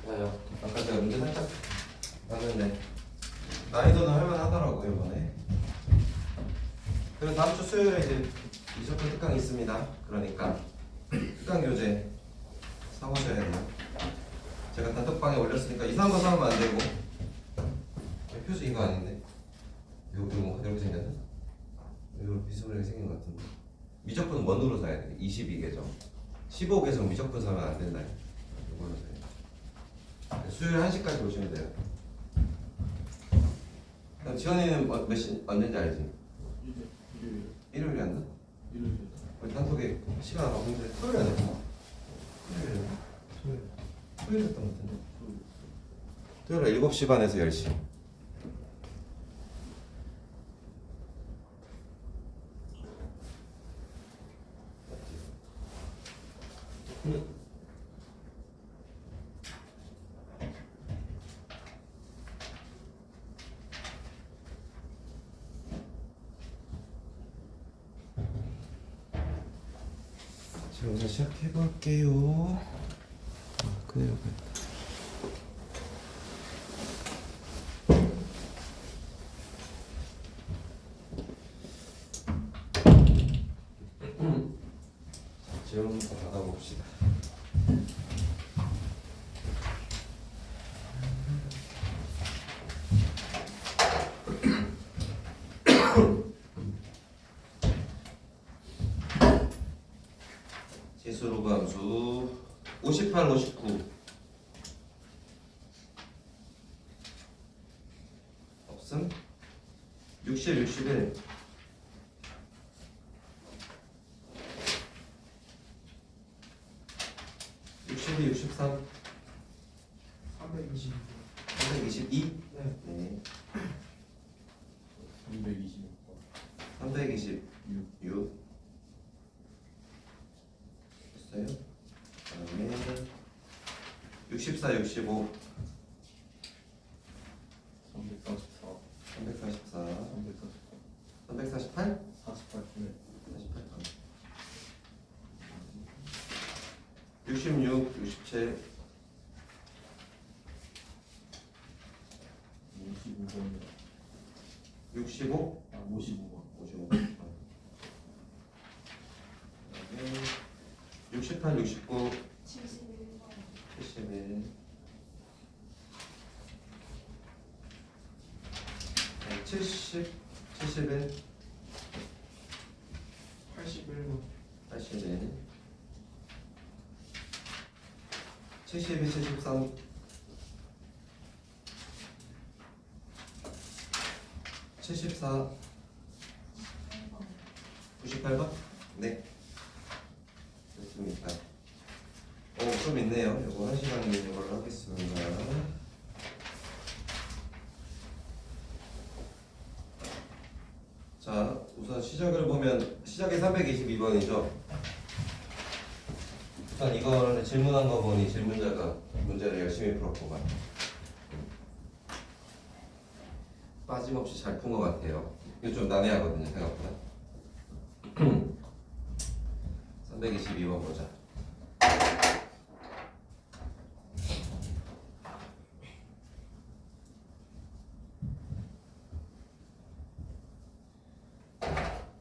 맞아요. 아까 제가 문제 살짝 봤는데 난이도는 할만하더라고요 이번에. 그리고 다음 주 수요일에 이제 이적분 특강이 있습니다. 그러니까 특강 교재 사오셔야 돼요. 제가 단톡방에 올렸으니까 이상한 거 사오면 안 되고. 표지 이거 아닌데? 요거 이렇게 생겼나? 이거 비스무리하게 생긴 것 같은데. 미적분 원으로 사야 돼. 22계정. 15계정 미적분 사면 안 된다. 이걸로 사야 돼. 수요일 1시까지 오시면 돼요. 그럼 지원이는 몇 시, 언제인지 알지? 일요일에 한다? 우리 단톡에 시간 안 바쁜데 토요일에 안 했나? 토요일에 했던 것 같은데. 토요일에 7시 반에서 10시. 자, 우선 시작해볼게요. 그래요. 질문부터 받아봅시다. 지수로그 함수 58, 59 없음 60, 61 62, 63 320. 322 네. 네. 226. 326 됐어요? 그 다음에 64, 65 344. 344 344. 348 48. 네. 66, 67 55번. 65 아, 55번. 55 68, 69 71번 71 70, 71 81번. 81 72, 73 74 98번? 네 됐습니다. 좀 있네요. 이거 1시간 있는 걸로 하겠습니다. 자, 우선 시작을 보면 시작이 322번이죠. 일단 이거를 질문한 거 보니 질문자가 문제를 열심히 풀었구만. 빠짐없이 잘 푼 것 같아요. 이거 좀 난해하거든요, 생각보다. 322번 보자.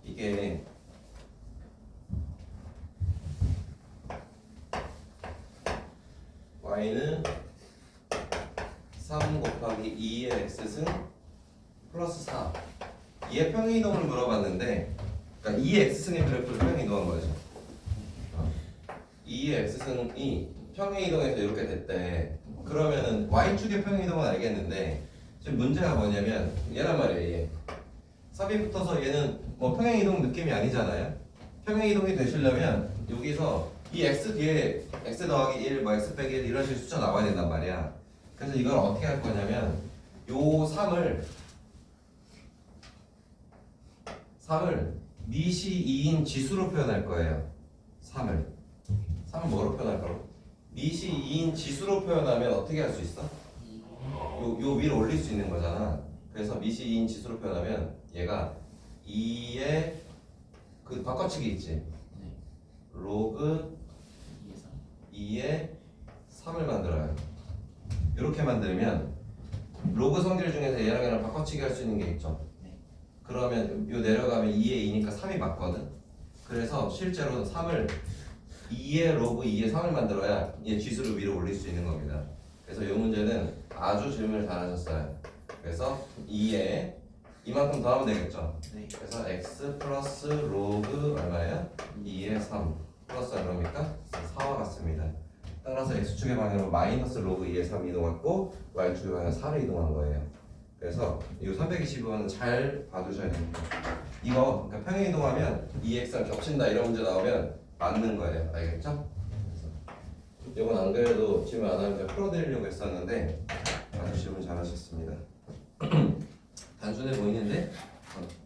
이게 y는 3 곱하기 2의 x승 플러스 4 2의 평행이동을 물어봤는데 그러니까 2의 x승의 그래프를 평행이동한 거죠. 2의 x승이 평행이동해서 이렇게 됐대. 그러면은 y축의 평행이동은 알겠는데 지금 문제가 뭐냐면 얘란 말이에요. 얘 삽이 붙어서 얘는 뭐 평행이동 느낌이 아니잖아요. 평행이동이 되시려면 여기서 이 x 뒤에 x 더하기 1, 뭐 x 빼기 1 이런 식의 숫자 나와야 된단 말이야. 그래서 이걸 어떻게 할 거냐면 요 3을 미시 2인 지수로 표현할 거예요. 3을 뭐로 표현할 거라고? 미시 2인 지수로 표현하면 어떻게 할 수 있어? 요 위로 올릴 수 있는 거잖아. 그래서 미시 2인 지수로 표현하면 얘가 2의 그 바꿔치기 있지. 로그 바꿔치기 할 수 있는 게 있죠. 네. 그러면 요 내려가면 2에 2니까 3이 맞거든. 그래서 실제로 3을 2의 로그 2의 3을 만들어야 얘 지수를 위로 올릴 수 있는 겁니다. 그래서 이 문제는 아주 질문을 잘하셨어요. 그래서 2에 이만큼 더하면 되겠죠. 네. 그래서 x 플러스 로그 얼마예요? 2의 3 플러스 얼마입니까? 4와 같습니다. 따라서 x축의 방향으로 마이너스 로그 2의 3 이동했고 y축의 방향 4를 이동한 거예요. 그래서 이 320번은 잘 봐두셔야 됩니다. 이거 그러니까 평행 이동하면 2x랑 겹친다 이런 문제 나오면 맞는 거예요. 알겠죠? 이건 안 그래도 질문 안 하면 제가 풀어드리려고 했었는데 아주 질문 잘하셨습니다. 단순해 보이는데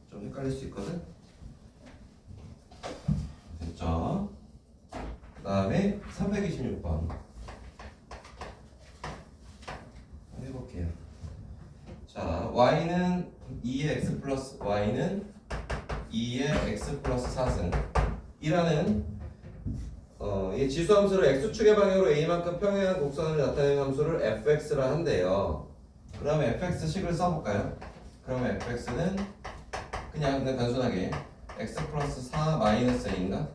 좀 헷갈릴 수 있거든. 됐죠? 그 다음에 326번 해볼게요. 자, y는 2의 x 플러스 y는 2의 x 플러스 4승 이라는 이 지수함수를 x축의 방향으로 a만큼 평행한 곡선을 나타내는 함수를 fx라 한대요. 그러면 fx식을 써볼까요? 그러면 fx는 그냥 단순하게 x 플러스 4 마이너스 a인가?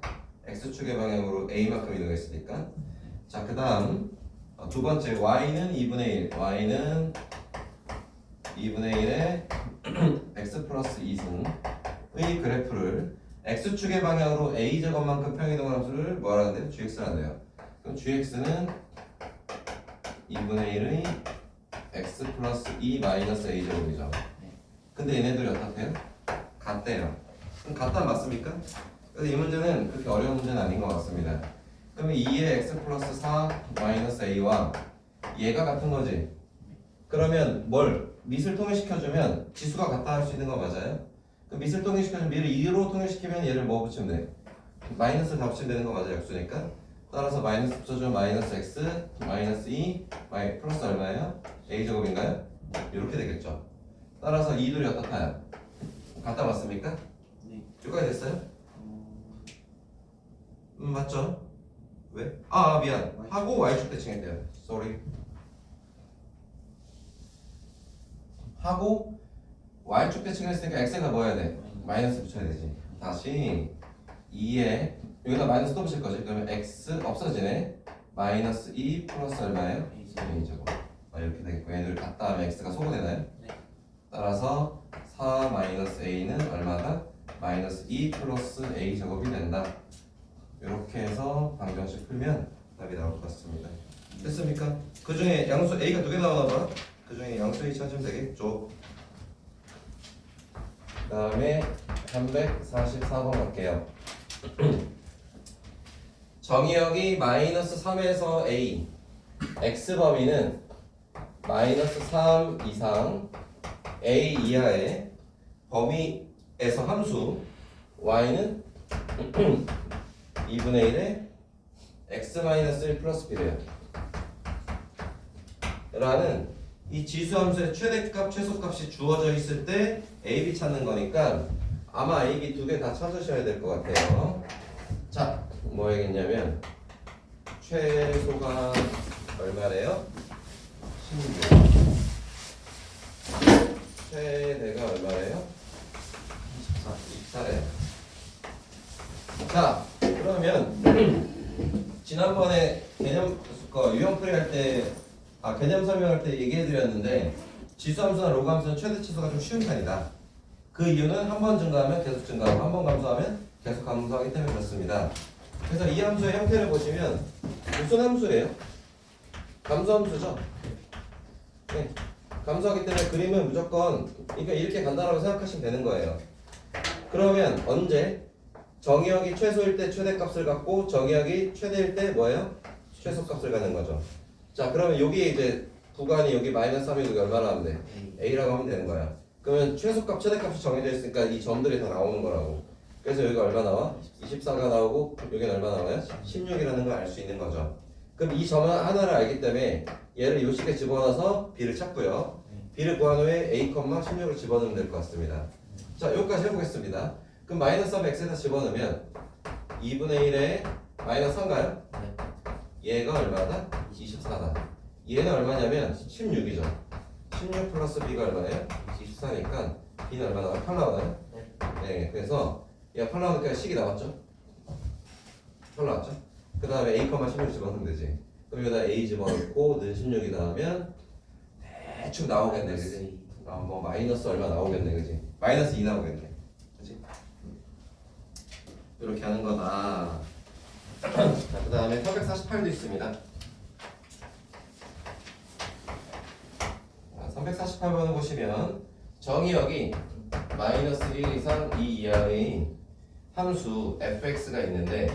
x축의 방향으로 a만큼 이동했으니까. 자, 그 다음 두 번째 y는 2분의 1 y는 2분의 1의 x 플러스 2승의 그래프를 x축의 방향으로 a제곱만큼 평행이동한 함수를 뭐라는데요? gx라는데요. 그럼 gx는 2분의 1의 x 플러스 2 마이너스 a제곱이죠. 근데 얘네들이 어떻대요? 같대요. 그럼 같다 맞습니까? 그래서 이 문제는 그렇게 어려운 문제는 아닌 것 같습니다. 그러면 2의 x 플러스 4 마이너스 a와 얘가 같은 거지. 그러면 뭘? 밑을 통일시켜주면 지수가 같다 할 수 있는 거 맞아요? 그 밑을 통일시켜주면 밑을 2로 통일시키면 얘를 뭐 붙이면 돼? 마이너스 다 붙이면 되는 거 맞아요? 약수니까. 따라서 마이너스 붙여주면 마이너스 x 마이너스 2 플러스 얼마예요? a제곱인가요? 이렇게 되겠죠. 따라서 2둘이 어떻다요? 같다 맞습니까? 네. 여기까지 됐어요? 맞죠? 왜? 미안. 하고 y축 대칭했대요. sorry. 하고 y축 대칭을 했으니까 x가 뭐 해야 돼? 마이너스 붙여야 되지. 다시 2에 여기다 마이너스 또 붙일 거지. 그러면 x 없어지네. 마이너스 2 플러스 얼마예요? a제곱. 이렇게 되겠고 얘들 같다 하면 x가 소거되나요? 네. 따라서 4 마이너스 a는 얼마다? 마이너스 2 플러스 a제곱이 된다. 이렇게 해서 방정식 풀면 답이 나올 것 같습니다. 됐습니까? 그 중에 양수 a가 2개 나오나 봐. 그 중에 양수 a 찾으면 되겠죠. 그 다음에 344번 갈게요. 정의역이 마이너스 3에서 a x 범위는 마이너스 3 이상 a 이하의 범위에서 함수 y는 2분의 1에 x 마이너스 1 플러스 b래요. 라는 이 지수함수의 최대값, 최소값이 주어져 있을 때 a, b 찾는 거니까 아마 a, b 두 개 다 찾으셔야 될 것 같아요. 자, 뭐 해야겠냐면 최소가 얼마래요? 16. 최대가 얼마래요? 24래요. 자, 그러면 지난번에 개념 유형풀이 할 때 개념 설명할 때 얘기해드렸는데 지수함수나 로그함수는 최대 치수가 좀 쉬운 편이다. 그 이유는 한 번 증가하면 계속 증가하고 한 번 감소하면 계속 감소하기 때문에 그렇습니다. 그래서 이 함수의 형태를 보시면 무슨 함수예요? 감소함수죠. 네. 감소하기 때문에 그림은 무조건 그러니까 이렇게 간다라고 생각하시면 되는 거예요. 그러면 언제? 정의역이 최소일 때 최대값을 갖고 정의역이 최대일 때 뭐예요? 최소값을 갖는 거죠. 자, 그러면 여기 이제 구간이 여기 마이너스 3이 여기 얼마나 하면 돼? a라고 하면 되는 거야. 그러면 최소값, 최대값이 정해져 있으니까 이 점들이 다 나오는 거라고. 그래서 여기가 얼마 나와? 24가 나오고 여기는 얼마 나와요? 16이라는 걸 알 수 있는 거죠. 그럼 이 점 하나를 알기 때문에 얘를 요 식에 집어넣어서 b를 찾고요. b를 구한 후에 a, 16을 집어넣으면 될 것 같습니다. 자, 여기까지 해보겠습니다. 그럼 마이너스 3 x에다 집어넣으면 2분의 1에 마이너스 3가요? 얘가 얼마다? 24다. 얘는 얼마냐면 16이죠. 16 플러스 b가 얼마예요? 14니까 b는 얼마 나와요? 8 나와요? 네. 그래서 얘가 8 나오니까 식이 나왔죠? 8 나왔죠? 그 다음에 a, 16 집어넣으면 되지. 그럼 여기다 a 집어넣고 는 16이 나오면 대충 나오겠네, 그지? 뭐 마이너스 얼마 나오겠네, 그지? 마이너스 2 나오겠네, 그지? 이렇게 하는 거다. 자, 그 다음에 348도 있습니다. 348번을 보시면 정의역이 마이너스 1 이상 2 이하의 함수 fx가 있는데,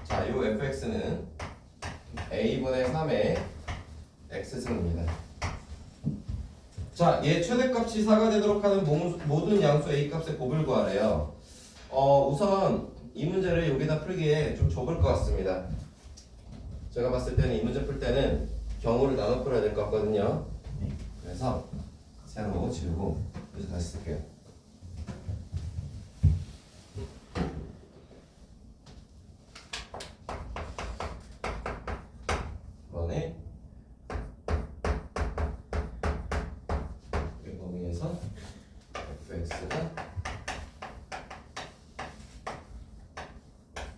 자, 이 fx는 a분의 3의 x승입니다. 자, 얘 최대값이 4가 되도록 하는 모든 양수 a 값의 곱을 구하래요. 우선 이 문제를 여기다 풀기에 좀 좁을 것 같습니다. 제가 봤을 때는 이 문제 풀 때는 경우를 나눠 풀어야 될 것 같거든요. 그래서 세로 지우고 여기서 다시 쓸게요. 이번에 이 범위에서 fx가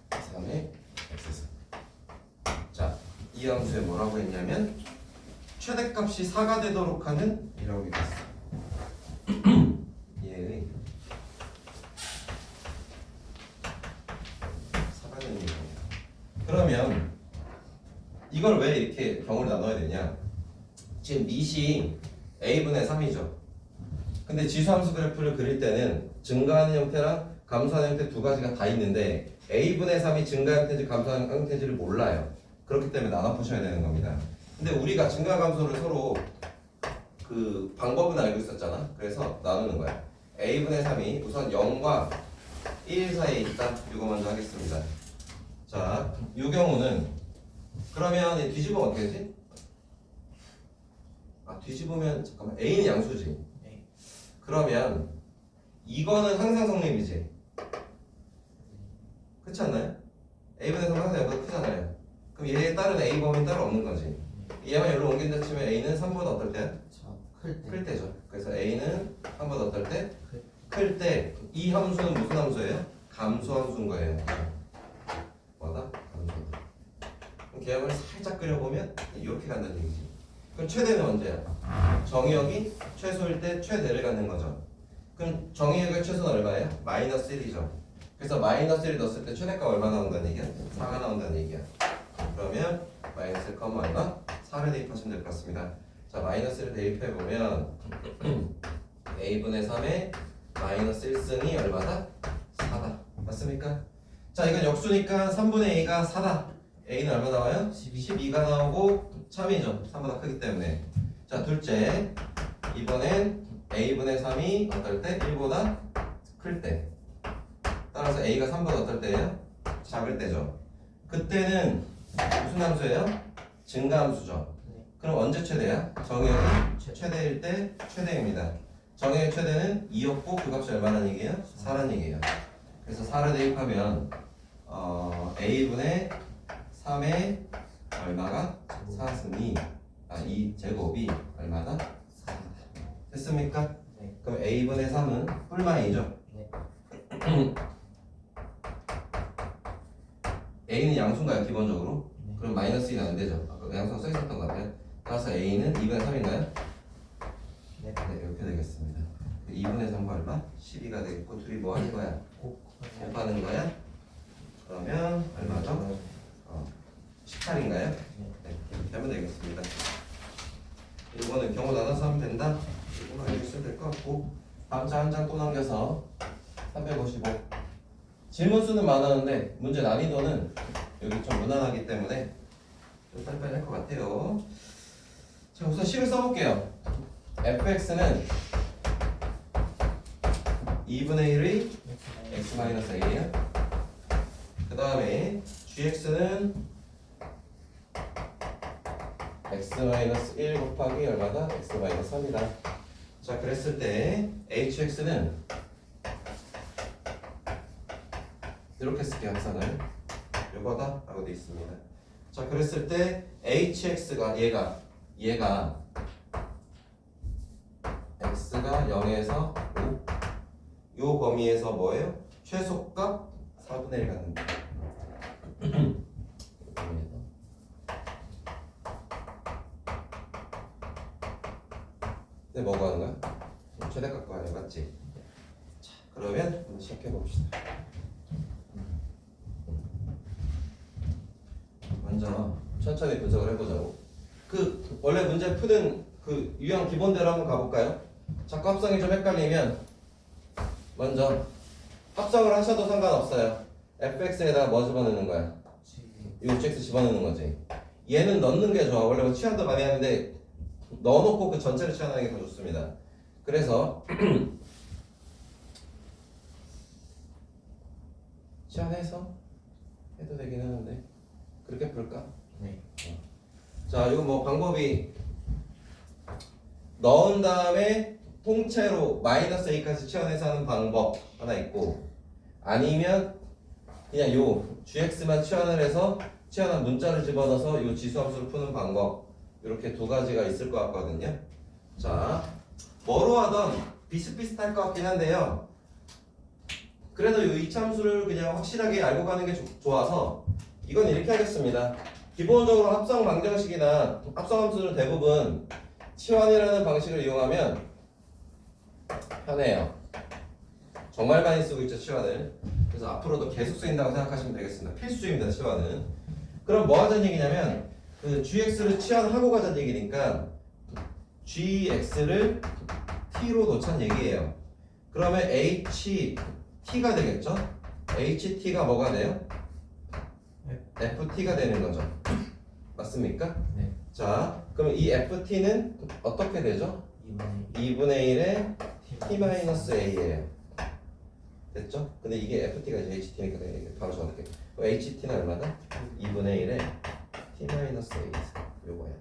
3의 x승. 자, 이 함수에 뭐라고 했냐면 최대값이 4가 되도록 하는 이라고 했어. 얘의 4가 되는 이유입니다. 그러면 이걸 왜 이렇게 경우를 나눠야 되냐? 지금 밑이 a분의 3이죠. 근데 지수함수 그래프를 그릴 때는 증가하는 형태랑 감소하는 형태 두 가지가 다 있는데 a분의 3이 증가 형태인지 감소하는 형태인지를 몰라요. 그렇기 때문에 나눠 보셔야 되는 겁니다. 근데 우리가 증가 감소를 서로 그 방법은 알고 있었잖아. 그래서 나누는 거야. a분의 3이 우선 0과 1 사이에 있다. 이거 먼저 하겠습니다. 자, 이 경우는 그러면 뒤집으면 어떻게 되지? 뒤집으면 잠깐만 a는 양수지. 그러면 이거는 항상 성립이지. 그렇지 않나요? a분의 3은 항상 0보다 크잖아요. 그럼 얘에 따른 a 범위는 따로 없는 거지. 얘만 여기로 옮긴다 치면 a는 3보다 어떨 때? 클 때죠. 그래서 a는 3보다 어떨 때? 클 때. 이 함수는 무슨 함수예요? 감소 함수인 거예요. 뭐다? 감소다. 그럼 계약을 살짝 그려보면 이렇게 간다는 얘기지. 그럼 최대는 언제야? 정의역이 최소일 때 최대를 갖는 거죠. 그럼 정의역의 최소는 얼마예요? 마이너스 1이죠. 그래서 마이너스 1 넣었을 때 최대값 얼마 나온다는 얘기야? 4가 나온다는 얘기야. 그러면 마이너스 1, 얼마? 4를 대입하시면 될 것 같습니다. 자, 마이너스를 대입해보면 a분의 3의 마이너스 1승이 얼마다? 4다. 맞습니까? 자, 이건 역수니까 3분의 a가 4다. a는 얼마 나와요? 12가 나오고 참이죠. 3보다 크기 때문에. 자, 둘째, 이번엔 a분의 3이 어떨 때? 1보다 클 때. 따라서 a가 3보다 어떨 때예요? 작을 때죠. 그때는 무슨 함수예요? 증가함수죠. 그럼 언제 최대야? 정의역이 최대일 때 최대입니다. 정의역 최대는 2였고 그 값이 얼마라는 얘기예요? 4라는 얘기예요. 그래서 4를 대입하면 a분의 3의 얼마가? 4승이 2제곱이 얼마다? 4다. 됐습니까? 네. 그럼 a분의 3은 뿔마이죠? 네. a는 양수인가요? 기본적으로? 네. 그럼 마이너스 1은 안 되죠. 양수가 써 있었던 것 같아요. 따라서 a는 2분의 3인가요? 네. 네, 이렇게 되겠습니다. 2분의 3과 얼마? 12가 되겠고 둘이 뭐 하는 거야? 곱하는 거야? 그러면 얼마죠? 18인가요? 네, 이렇게 하면 되겠습니다. 이거는 경우 나눠서 하면 된다. 이거만 알고 있으면 될 것 같고 다음 장 한 장 또 넘겨서 355. 질문 수는 많았는데 문제 난이도는 여기 좀 무난하기 때문에 좀 빨리빨리 할 것 같아요. 자, 우선 식을 써볼게요. fx는 2분의 1의 x-a예요. 그 다음에 gx는 x-1 곱하기 얼마다? x-3이다. 자, 그랬을 때 hx는 이렇게 쓸게요. 합산을 요거다 라고 되어 있습니다. 자, 그랬을 때 hx가 얘가 x가 x가 0에서 5. 요 범위에서 뭐예요? 최소값 4분의 1 갖는 거. 근데 뭐가 하는 거야? 최대값 구하는 거 맞지? 자, 그러면 한번 시작해 봅시다. 먼저 천천히 분석을 해보자고. 그 원래 문제 푸는 그 유형 기본대로 한번 가볼까요? 자꾸 합성이 좀 헷갈리면 먼저 합성을 하셔도 상관없어요. fx에다가 뭐 집어넣는 거야? 이거 gx 집어넣는 거지. 얘는 넣는 게 좋아. 원래 뭐 치환도 많이 하는데 넣어놓고 그 전체를 치환하는 게 더 좋습니다. 그래서 치환해서 해도 되긴 하는데 그렇게 풀까? 네. 자, 이거 뭐 방법이 넣은 다음에 통째로 마이너스 a까지 치환해서 하는 방법 하나 있고, 아니면 그냥 요 gx만 치환을 해서 치환한 문자를 집어넣어서 요 지수함수를 푸는 방법, 이렇게 두 가지가 있을 것 같거든요. 자, 뭐로 하던 비슷비슷할 것 같긴 한데요. 그래도 요 이차함수를 그냥 확실하게 알고 가는 게 좋아서 이건 이렇게 하겠습니다. 기본적으로 합성 방정식이나 합성함수는 대부분 치환이라는 방식을 이용하면 편해요. 정말 많이 쓰고 있죠, 치환을. 그래서 앞으로도 계속 쓰인다고 생각하시면 되겠습니다. 필수입니다, 치환은. 그럼 뭐 하자는 얘기냐면 그 gx를 치환하고 가자는 얘기니까 gx를 t로 놓자는 얘기예요. 그러면 ht가 되겠죠? ht가 뭐가 돼요? ft가 되는 거죠. 맞습니까? 네. 자, 그럼 이 ft는 어떻게 되죠? 2분의 1의 t-a예요. 됐죠? 근데 이게 ft가 이제 ht니까 바로 적을게. ht는 얼마다? 2분의 1의 t-a 요거야.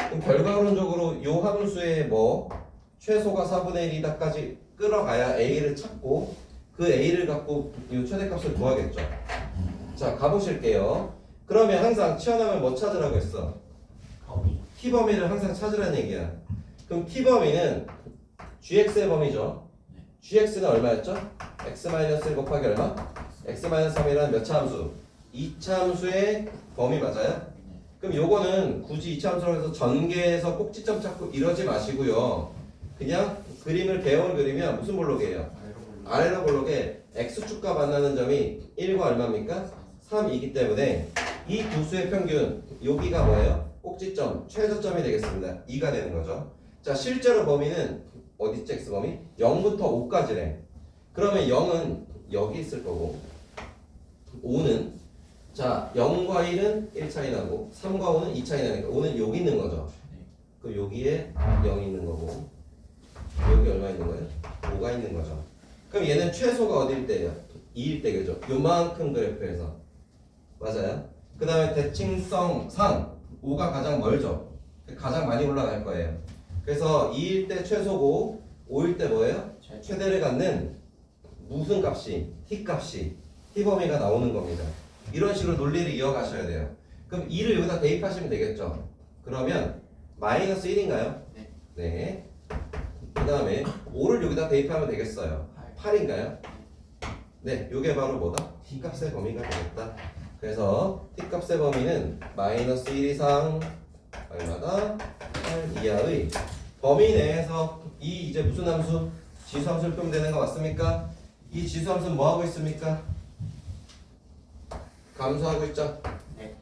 그럼 결과론적으로 요 함수의 뭐 최소가 4분의 1이다까지 끌어가야 a를 찾고 그 a를 갖고 요 최대값을 구하겠죠. 자, 가보실게요. 그러면 항상 치환하면 뭐 찾으라고 했어? 범위. t범위를 항상 찾으라는 얘기야. 그럼 t범위는 gx의 범위죠. gx는 얼마였죠? x-1 곱하기 얼마? x-3이라는 몇 차 함수? 2차 함수의 범위 맞아요? 그럼 요거는 굳이 2차 함수라고 해서 전개해서 꼭지점 찾고 이러지 마시고요. 그냥 그림을 개형을 그리면 무슨 볼록이에요? 아래로 볼록에 x축과 만나는 점이 1과 얼마입니까? 3이기 때문에 이 두 수의 평균, 여기가 뭐예요? 꼭지점, 최저점이 되겠습니다. 2가 되는 거죠. 자, 실제로 범위는 어디지? x범위? 0부터 5까지래. 그러면 0은 여기 있을 거고 5는 자 0과 1은 1 차이 나고 3과 5는 2 차이 나니까 5는 여기 있는 거죠. 그럼 여기에 0이 있는 거고 여기 얼마 있는 거예요? 5가 있는 거죠. 그럼 얘는 최소가 어디일 때예요? 2일 때, 그죠? 요만큼 그래프에서 맞아요? 그 다음에 대칭성상 5가 가장 멀죠? 가장 많이 올라갈 거예요. 그래서 2일 때 최소고 5일 때 뭐예요? 최대를 갖는 무슨 값이? t 값이 t 범위가 나오는 겁니다. 이런 식으로 논리를 이어가셔야 돼요. 그럼 2를 여기다 대입하시면 되겠죠? 그러면 마이너스 1인가요? 네. 그 다음에 5를 여기다 대입하면 되겠어요. 8인가요? 네, 이게 바로 뭐다? t값의 범위가 되겠다. 그래서 t값의 범위는 마이너스 1 이상 얼마다? 8 이하의 범위 내에서 이 이제 무슨 함수? 지수함수를 풀면 되는 거 맞습니까? 이 지수함수는 뭐 하고 있습니까? 감소하고 있죠? 네.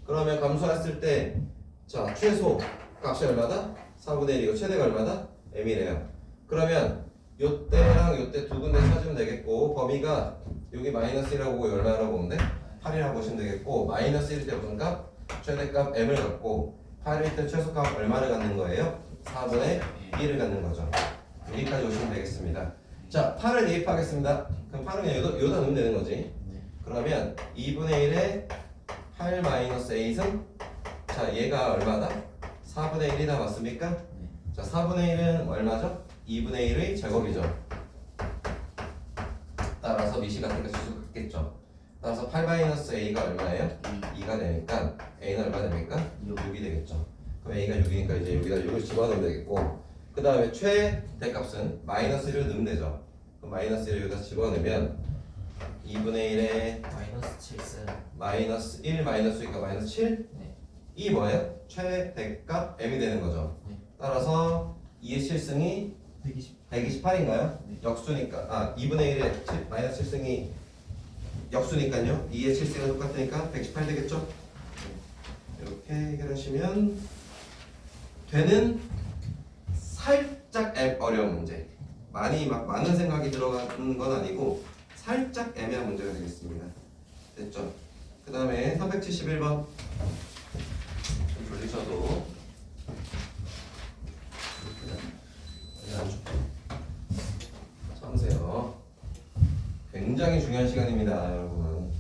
그러면 감소했을 때 자 최소 값이 얼마다? 4분의 1이고 최대가 얼마다? m이래요. 그러면 요때랑 요때 두 군데 찾으면 되겠고 범위가 여기 마이너스 1이라고 보고 얼마라고 보면 돼? 8이라고 보시면 되겠고 마이너스 1일 때 무슨 값? 최대값 m을 갖고 8일 때 최소값 얼마를 갖는 거예요? 4분의 1을 갖는 거죠. 여기까지 오시면 되겠습니다. 자 8을 대입하겠습니다. 그럼 8은 그냥 여기다 넣으면 되는 거지. 그러면 2분의 1에 8 마이너스 a승 자 얘가 얼마다? 4분의 1이다 맞습니까? 자 4분의 1은 얼마죠? 2분의 1의 제곱이죠. 따라서 미시 같은 거 지수 같겠죠. 따라서 8 마이너스 a가 얼마예요? 2가 되니까 a는 얼마 됩니까? 6이 되겠죠. 그럼 a가 6이니까 이제 여기다 6을 집어넣으면 되겠고 그 그 다음에 최대값은 마이너스 1을 넣으면 되죠. 그럼 마이너스 1을 여기다 집어넣으면 2분의 1에 마이너스 7승. 마이너스 1 마이너스 2가 마이너스 7? 네. 이 뭐예요? 최대값 m이 되는 거죠. 네. 따라서 2의 7승이 120. 128인가요? 네. 역수니까 2분의 1의 마이너스 7승이 역수니까요. 2의 7승은 똑같으니까 118 되겠죠? 이렇게 해결하시면 되는 살짝 어려운 문제. 많이 막 많은 생각이 들어가는 건 아니고 살짝 애매한 문제가 되겠습니다. 됐죠? 그 다음에 371번 좀 돌리셔도 참으세요. 굉장히 중요한 시간입니다, 여러분.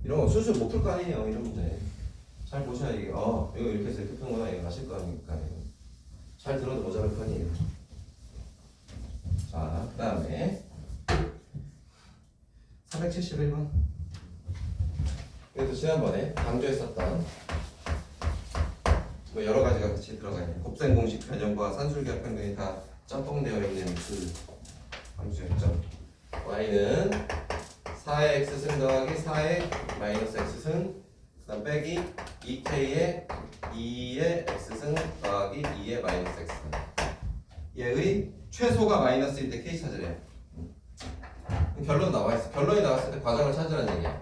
이런 거 술술 못 풀 거 아니에요, 이런 문제. 잘 보셔야 이게 이거 이렇게 해서 이렇게 푸는구나 이거 아실 거 아닙니까? 잘 들어도 모자랄 편이에요. 자, 그 다음에 371번. 이것도 지난번에 강조했었던 뭐 여러 가지가 같이 들어가 있는 곱셈 공식 변형과 산술기하 평균이 다 짬뽕되어 있는 그 함수였죠. y는 4의 x승 더하기 4의 마이너스 x승 그다음 빼기 2k의 2의 x승 더하기 2의 마이너스 x승. 얘의 최소가 마이너스일 때 k 찾으래요. 결론 나와 있어. 결론이 나왔을 때 과정을 찾으라는 얘기야.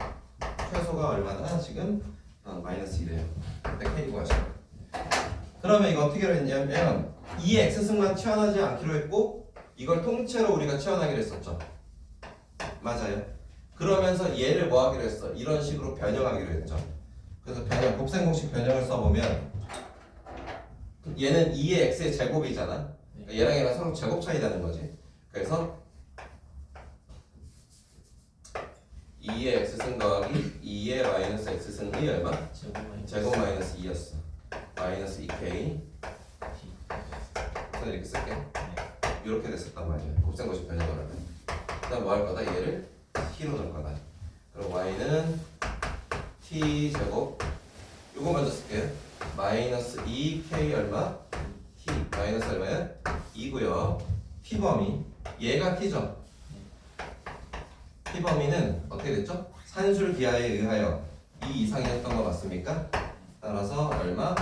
최소가 얼마나 지금 마이너스 1이에요. 그때 k 구하시고. 그러면 이거 어떻게 했냐면 2의 x승만 치환하지 않기로 했고 이걸 통째로 우리가 치환하기로 했었죠. 맞아요. 그러면서 얘를 뭐 하기로 했어? 이런 식으로 변형하기로 했죠. 그래서 변형, 곱셈 공식 변형을 써보면 얘는 2의 x의 제곱이잖아. 그러니까 얘랑 얘랑 서로 제곱 차이 나는 거지. 그래서 2의 x승 더하기 2의 마이너스 x승이 얼마? 제곱 마이너스 2였어. 마이너스 2k. 그래서 이렇게 쓸게. 이렇게 됐었단 말이야. 곱셈 공식 변형을 하면. 그다음 뭐 할 거다? 얘를 t로 넣을 거다. 그럼 y는 t 제곱. 요거 먼저 쓸게요. 마이너스 2k 얼마? t 마이너스 얼마야? 2고요. t 범위 얘가 t죠. t 범위는 어떻게 됐죠? 산술 기하에 의하여 2 이상이었던 거 맞습니까? 따라서 얼마?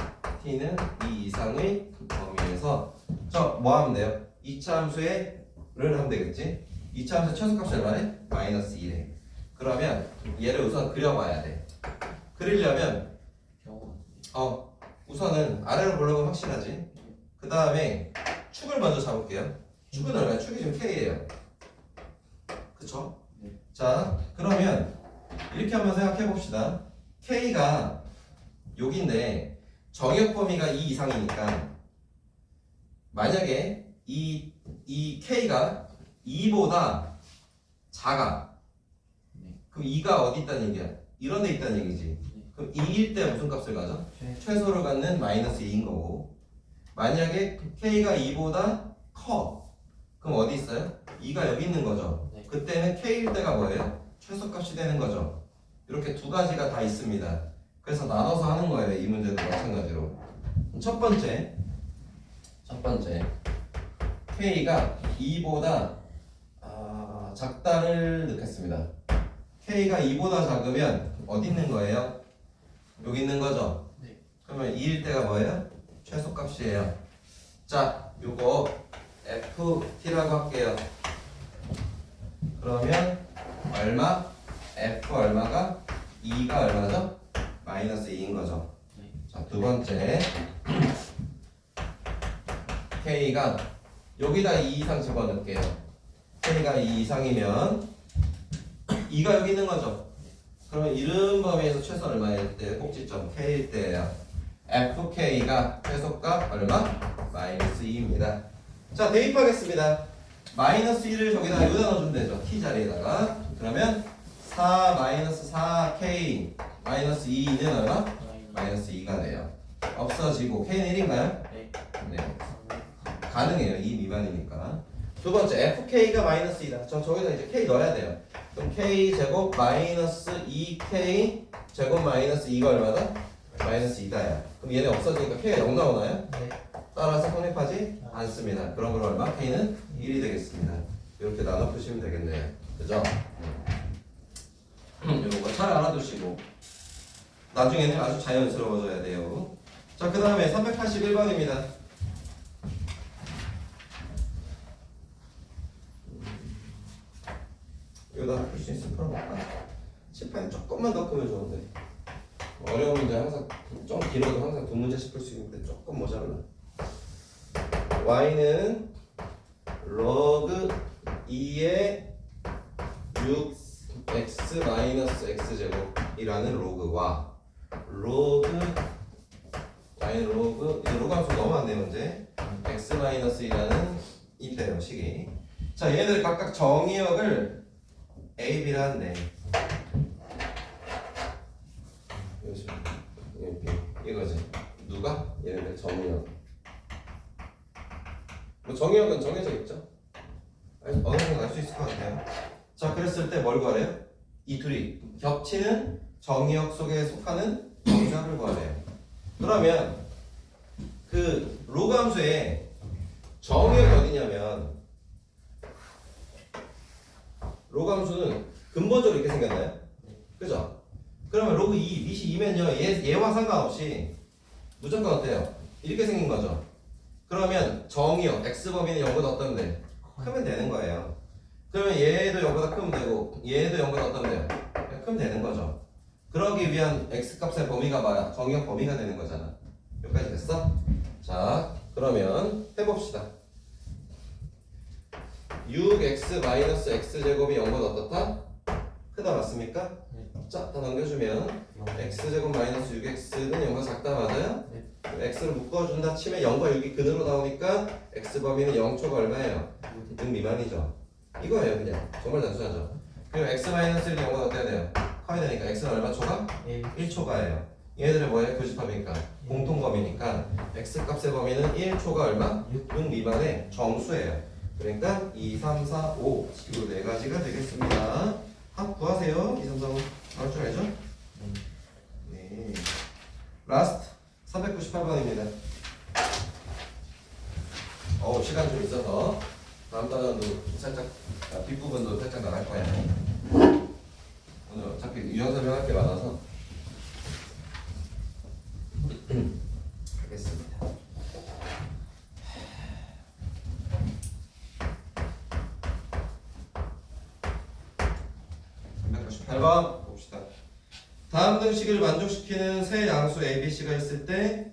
t는 2 이상의 범위에서 저 뭐 하면 돼요? 2차 함수의 를 하면 되겠지? 2차 함수 최소값이 얼마네? 마이너스 1에. 그러면 얘를 우선 그려봐야 돼. 그리려면 우선은 아래로 보려면 확실하지. 그 다음에 축을 먼저 잡을게요. 축은 얼마야? 축이 지금 k예요. 그쵸? 네. 자, 그러면 이렇게 한번 생각해 봅시다. k가 여기인데 정역 범위가 2 이상이니까 만약에 이 k가 2보다 작아. 그럼 2가 어디 있다는 얘기야? 이런 데 있다는 얘기지. 그럼 2일 때 무슨 값을 가져? 최소를 갖는 마이너스 2인 거고, 만약에 k가 2보다 커. 그럼 어디 있어요? 2가 여기 있는 거죠. 네. 그때는 k일 때가 뭐예요? 최소값이 되는 거죠. 이렇게 두 가지가 다 있습니다. 그래서 나눠서 하는 거예요. 이 문제도 마찬가지로. 첫 번째 k가 2보다 작다를 넣겠습니다. k가 2보다 작으면 어디 있는 거예요? 여기 있는 거죠? 네. 그러면 2일 때가 뭐예요? 최소값이에요. 자, 요거 ft라고 할게요. 그러면 얼마? f 얼마가? 2가 얼마죠? 마이너스 2인 거죠. 네. 자, 두 번째 k가 여기다 2 이상 집어넣을게요. k가 2 이상이면 2가 여기 있는 거죠. 그러면 이런 범위에서 최소 얼마일 때 꼭지점 k일 때예요. fk가 최소값 얼마? 마이너스 2입니다. 자, 대입하겠습니다. 마이너스 1을 저기다가 여기다 넣어주면 되죠. t 자리에다가. 그러면 4 마이너스 4k 마이너스 2는 얼마? 마이너스 2가 돼요. 없어지고 k는 1인가요? 네. 네. 가능해요. 2 미만이니까. 두 번째 fk가 마이너스 2다. 저기다 이제 k 넣어야 돼요. 그럼 k 제곱 마이너스 2k 제곱 마이너스 2가 얼마다? 마이너스 2다야. 그럼 얘네 없어지니까 K가 0 나오나요? 네. 따라서 성립하지 않습니다. 그럼 얼마? K는 1이 되겠습니다. 이렇게 나눠 푸시면 되겠네요. 그죠? 이런 거 잘 알아두시고 나중에는 아주 자연스러워져야 돼요. 자, 그 다음에 381번입니다. 이거다 풀 수 있으면 풀어볼까? 칠판이 조금만 더 크면 좋은데 어려운 문제 항상 좀 길어도 항상 두 문제씩 풀 수 있는데 조금 모자라. y는 log 2의 6x 마이너스 x제곱이라는 로그와 로그 y는 로그 이제 로그 함수 너무 많네요 문제. x 마이너스 2라는 이때요 식이. 자, 얘네들 각각 정의역을 a, b라 한대. 이거지. 누가? 얘네들 정의역. 뭐 정의역은 정해져 있죠. 어느 정도 알 수 있을 것 같아요. 자, 그랬을 때 뭘 구하래요? 이 둘이 겹치는 정의역 속에 속하는 정의역을 구하래요. 그러면 그 로그 함수에 정의역이 어디냐면 로그 함수는 근본적으로 이렇게 생겼나요? 그죠? 그러면 로그 2, 밑이 2면요 얘와 상관없이 무조건 어때요? 이렇게 생긴 거죠. 그러면 정의역 x범위는 0보다 어떠면 돼? 크면 되는 거예요. 그러면 얘도 0보다 크면 되고 얘도 0보다 어떠면 돼요? 그냥 크면 되는 거죠. 그러기 위한 x값의 범위가 뭐야? 정의역 범위가 되는 거잖아. 여기까지 됐어? 자, 그러면 해봅시다. 6x 마이너스 x제곱이 0보다 어떻다? 크다 맞습니까? 자, 다 넘겨주면 x제곱 마이너스 6x는 0보다 작다 맞아요? x를 묶어준다 치면 0과 6이 근으로 나오니까 x 범위는 0초가 얼마예요? 6 미만이죠. 이거예요 그냥. 정말 단순하죠. 그리고 x 마이너스 1이 0보다 어때야 돼요? 커야 되니까 x는 얼마 초가? 1초가예요. 얘네들은 뭐예요? 교집합이니까 공통범위니까 x 값의 범위는 1초가 얼마? 6 미만의 정수예요. 그러니까 2, 3, 4, 5 식으로 네 가지가 되겠습니다. 합 구하세요. 2, 3, 4, 5 나올 줄 알죠? 네. 라스트 398번입니다. 시간 좀 있어서 다음 단원도 살짝 뒷부분도 살짝 나갈 거야. 오늘 어차피 유형 설명할 게 많아서 하겠습니다. 398번 봅시다. 다음 등식을 만족시키는 세 양수 A, B, C가 있을 때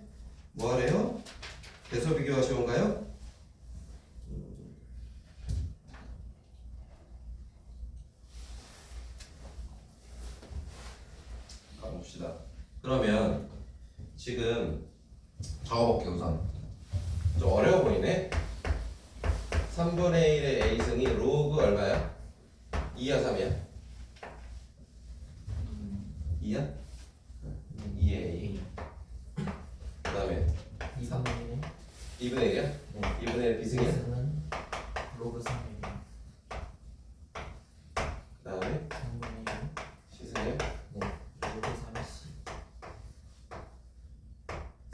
뭐하래요? 대소 비교가 쉬운가요? 가봅시다. 그러면 지금 적어볼게요. 우선 좀 어려워 보이네. 3분의 1의 A승이 로그 얼마야? 2야 3이야? 2야? 2의 A. 그 다음에 2분의 1에 2분의 1이야? 네. 2분의 1 비승이야? x는 로그 3이에요. 그 다음에 3분의 1 시승이야? 네. 로그 3이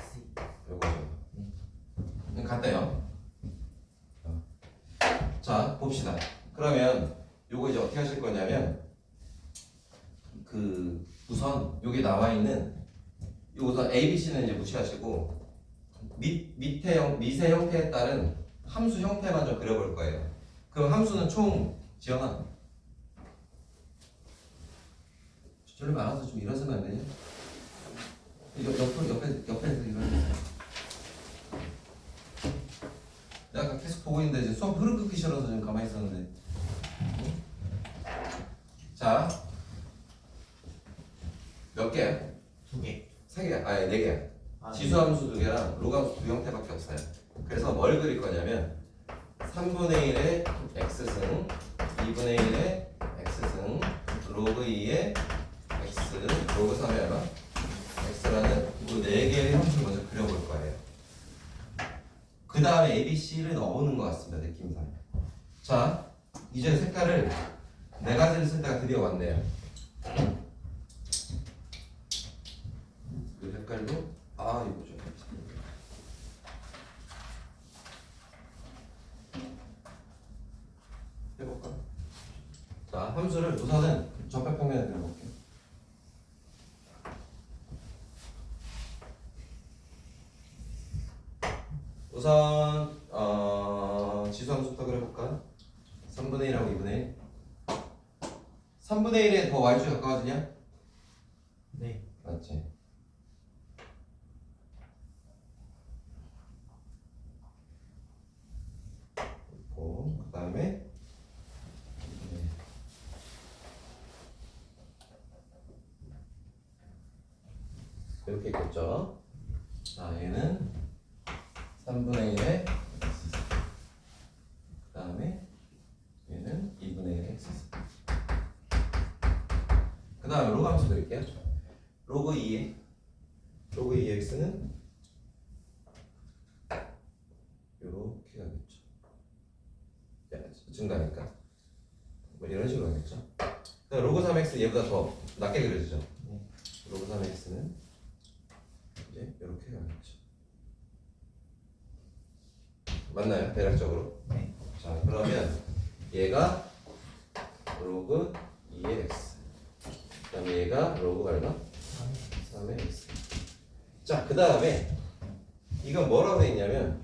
c 요거죠. 같대요. 자, 봅시다. 그러면 요거 이제 어떻게 하실 거냐면 우선 여기 나와 있는 우선 A, B, C는 이제 무시하시고 밑의 형태에 따른 함수 형태만 좀 그려볼 거예요. 그럼 함수는 총 지연아 저리 말아서 좀 일어서면 안 되냐? 옆에서 일어나. 내가 아까 계속 보고 있는데 이제 수업 흐름 끊기 싫어서 지금 가만히 있었는데. 자, 몇 개야? 2개. 3개야? 아니 4개야. 지수함수 2개랑 로그함수 2 형태밖에 없어요. 그래서 뭘 그릴 거냐면 3분의 1의 x승, 2분의 1의 x승, 로그 2의 x, 로그 3의 얼마? x라는 이 4개의 함수를 먼저 그려볼 거예요. 그 다음에 A, B, C를 넣어보는 것 같습니다. 느낌상. 자, 이제 색깔을 4가지를 쓸 때가 드디어 왔네요. 이 색깔도 자, 함수를 우선은 적합평면에 그려볼게요. 우선 지수함수부터 그려볼까? 3분의 1하고 2분의 1. 3분의 1에 더 y축이 가까워지냐? 네. 맞지? 그 다음에 이렇게 있겠죠? 자, 얘는 3분의 1에 그 다음에 얘는 2분의 1에 x. 그 다음에 로그 함수 드릴게요. 로그 2x는 요렇게 가겠죠. 증가니까 뭐 이런 식으로 하겠죠. 로그 3x 얘보다 더 낮게 그려지죠. 네. 로그 3x는 이제 이렇게 가겠죠. 맞나요? 대략적으로. 네. 자, 그러면 얘가 로그 2의 x, 그 다음에 얘가 로그가 얼마? 3의 x. 자, 그 다음에 이건 뭐라고 돼 있냐면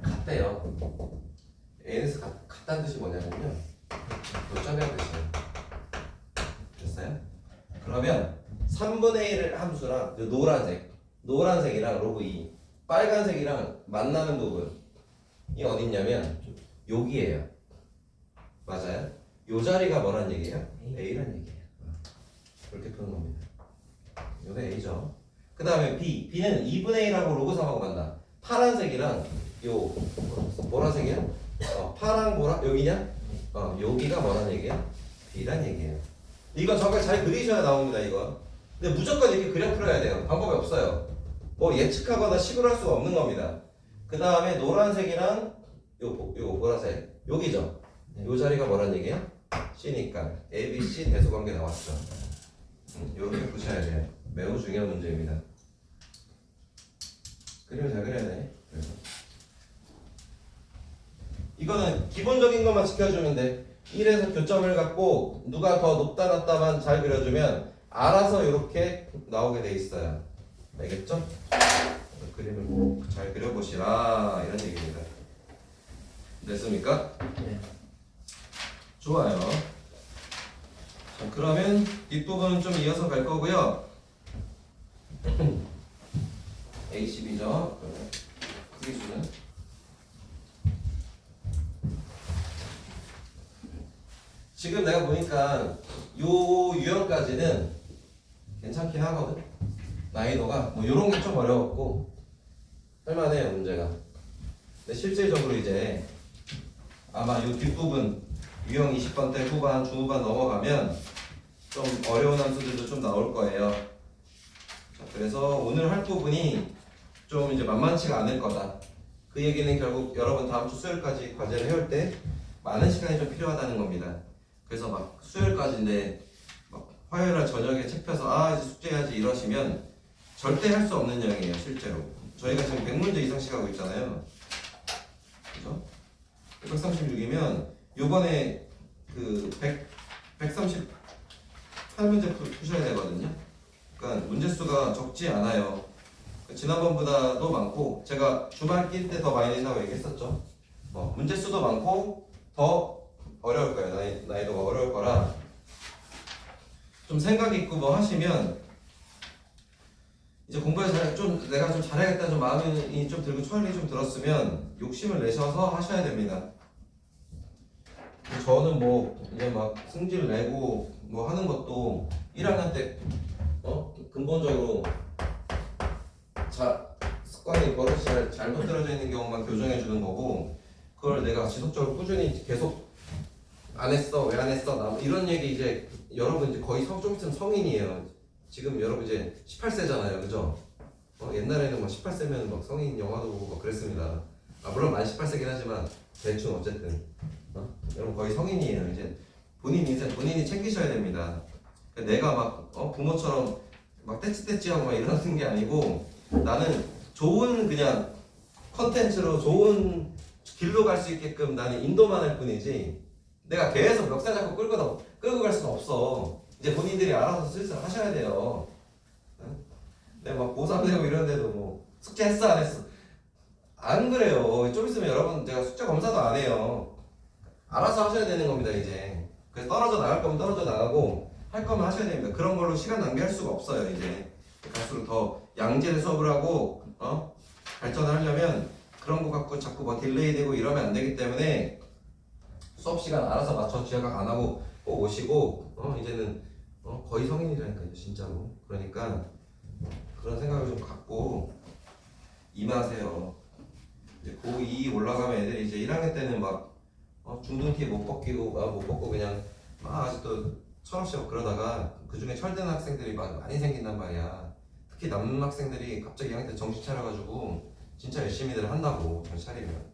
같대요. ANS 같다는 뜻이 뭐냐면요, 교점이라는 뜻이에요. 됐어요? 그러면 3분의 1 함수랑 노란색이랑 로그 2, 빨간색이랑 만나는 부분이 어딨냐면 여기에요. 맞아요? 요 자리가 뭐란 얘기예요? A란 얘기예요. 그렇게 푸는 겁니다. 요게 A죠. 그 다음에 B는 2분의 1하고 로그 3하고 만나. 파란색이랑 요 보라색이야? 파랑 보라 여기냐? 여기가 뭐란 얘기야? B란 얘기예요. 이거 정말 잘 그리셔야 나옵니다. 이거. 근데 무조건 이렇게 그려 풀어야 돼요. 방법이 없어요. 뭐 예측하거나 식으로 할 수가 없는 겁니다. 그 다음에 노란색이랑 요 보라색 여기죠. 네. 요 자리가 뭐란 얘기야? C니까 A, B, C 대소관계 나왔죠. 요렇게 푸셔야 돼요. 매우 중요한 문제입니다. 그림을 잘 그려야 돼. 그래서 이거는 기본적인 것만 지켜주면 돼. 1에서 교점을 갖고 누가 더 높다 낮다만 잘 그려주면 알아서 이렇게 나오게 돼 있어요. 알겠죠? 그림을 꼭 잘 그려보시라 이런 얘기입니다. 됐습니까? 네. 좋아요. 자, 그러면 뒷부분은 좀 이어서 갈 거고요. A12죠. 크기수는 지금 내가 보니까 요 유형까지는 괜찮긴 하거든. 난이도가 뭐 요런 게 좀 어려웠고 할만해요 문제가. 근데 실질적으로 이제 아마 요 뒷부분 유형 20번대 후반 중후반 넘어가면 좀 어려운 함수들도 좀 나올 거예요. 자, 그래서 오늘 할 부분이 좀 이제 만만치가 않을 거다. 그 얘기는 결국 여러분 다음 주 수요일까지 과제를 해올 때 많은 시간이 좀 필요하다는 겁니다. 그래서 막 수요일까지인데 막 화요일날 저녁에 책 펴서 이제 숙제해야지 이러시면 절대 할 수 없는 양이에요. 실제로 저희가 지금 100문제 이상씩 하고 있잖아요. 그죠? 136이면 요번에 그 138문제 푸셔야 되거든요. 그러니까 문제수가 적지 않아요. 지난번보다도 많고 제가 주말 낄 때 더 많이 낸다고 얘기했었죠. 문제수도 많고 더 어려울 거예요. 난이도가 어려울 거라 좀 생각 있고 뭐 하시면 이제 공부를 좀 내가 좀 잘해야겠다 좀 마음이 좀 들고 철이 좀 들었으면 욕심을 내셔서 하셔야 됩니다. 저는 뭐 이제 막 승질 내고 뭐 하는 것도 1학년 때 근본적으로 습관이 버릇이 잘못 들어져 있는 경우만 교정해 주는 거고 그걸 내가 지속적으로 꾸준히 계속 안 했어 왜 안 했어 나 이런 얘기 이제 여러분 이제 거의 좀 있으면 성인이에요. 지금 여러분 이제 18세잖아요, 그죠? 옛날에는 막 18세면 막 성인 영화도 보고 막 그랬습니다. 물론 만 18세긴 하지만 대충 어쨌든 여러분 거의 성인이에요. 이제 본인 인생 본인이 챙기셔야 됩니다. 내가 막 부모처럼 막 떼찌떼찌하고 막 이러는 게 아니고 나는 좋은 그냥 컨텐츠로 좋은 길로 갈 수 있게끔 나는 인도만 할 뿐이지 내가 계속 멱살 잡고 끌고 갈 수는 없어. 이제 본인들이 알아서 슬슬 하셔야 돼요. 응? 내가 막 고3 되고 이런데도 뭐 숙제 했어 안 했어? 안 그래요. 좀 있으면 여러분 제가 숙제 검사도 안 해요. 알아서 하셔야 되는 겁니다 이제. 그래서 떨어져 나갈 거면 떨어져 나가고 할 거면 하셔야 됩니다. 그런 걸로 시간 낭비할 수가 없어요 이제. 갈수록 더 양질의 수업을 하고 발전을 하려면 그런 거 갖고 자꾸 뭐 딜레이 되고 이러면 안 되기 때문에 수업 시간 알아서 맞춰 지하각 안 하고 꼭 오시고 이제는 거의 성인이라니까요 진짜로. 그러니까 그런 생각을 좀 갖고 임하세요. 이제 고2 올라가면 애들이 이제 1학년 때는 막 중등티 못 벗기고 못 벗고 그냥 막 아직도 철없이 막 그러다가 그 중에 철든 학생들이 많이 생긴단 말이야. 특히 남학생들이 갑자기 2학년 때 정신 차려가지고 진짜 열심히들 한다고 정신 차리면.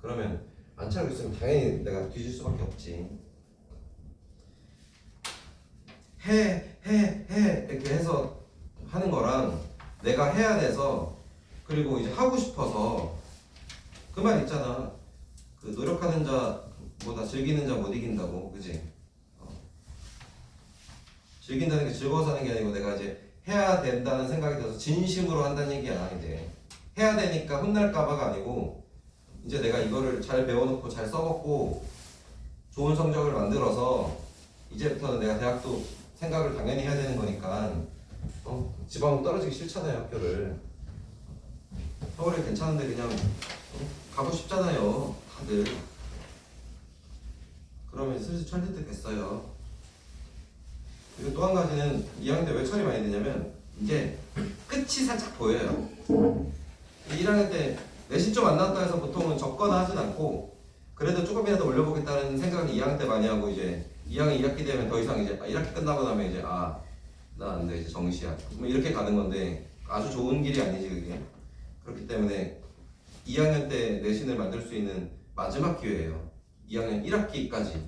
그러면 안 차리고 있으면 당연히 내가 뒤질 수밖에 없지. 해 이렇게 해서 하는 거랑 내가 해야 돼서 그리고 이제 하고 싶어서 그 말 있잖아. 그 노력하는 자보다 즐기는 자 못 이긴다고, 그지? 즐긴다는 게 즐거워서 하는 게 아니고 내가 이제 해야 된다는 생각이 들어서 진심으로 한다는 얘기야. 이제 해야 되니까 혼날까봐가 아니고 이제 내가 이거를 잘 배워놓고 잘 써먹고 좋은 성적을 만들어서 이제부터는 내가 대학도 생각을 당연히 해야 되는 거니까 지방 떨어지기 싫잖아요 학교를. 서울이 괜찮은데 그냥 가고 싶잖아요 다들. 그러면 슬슬 철들 때 됐어요. 그리고 또 한 가지는 2학년 때 왜 철이 많이 드냐면 이제 끝이 살짝 보여요. 1학년 때 내신 좀 안 나왔다 해서 보통은 적거나 하진 않고 그래도 조금이라도 올려보겠다는 생각을 2학년 때 많이 하고 이제 2학년 2학기 되면 더 이상 이제 1학기 끝나고 나면 이제 나 안 돼 이제 정시야 뭐 이렇게 가는 건데 아주 좋은 길이 아니지 그게. 그렇기 때문에 2학년 때 내신을 만들 수 있는 마지막 기회예요. 2학년 1학기까지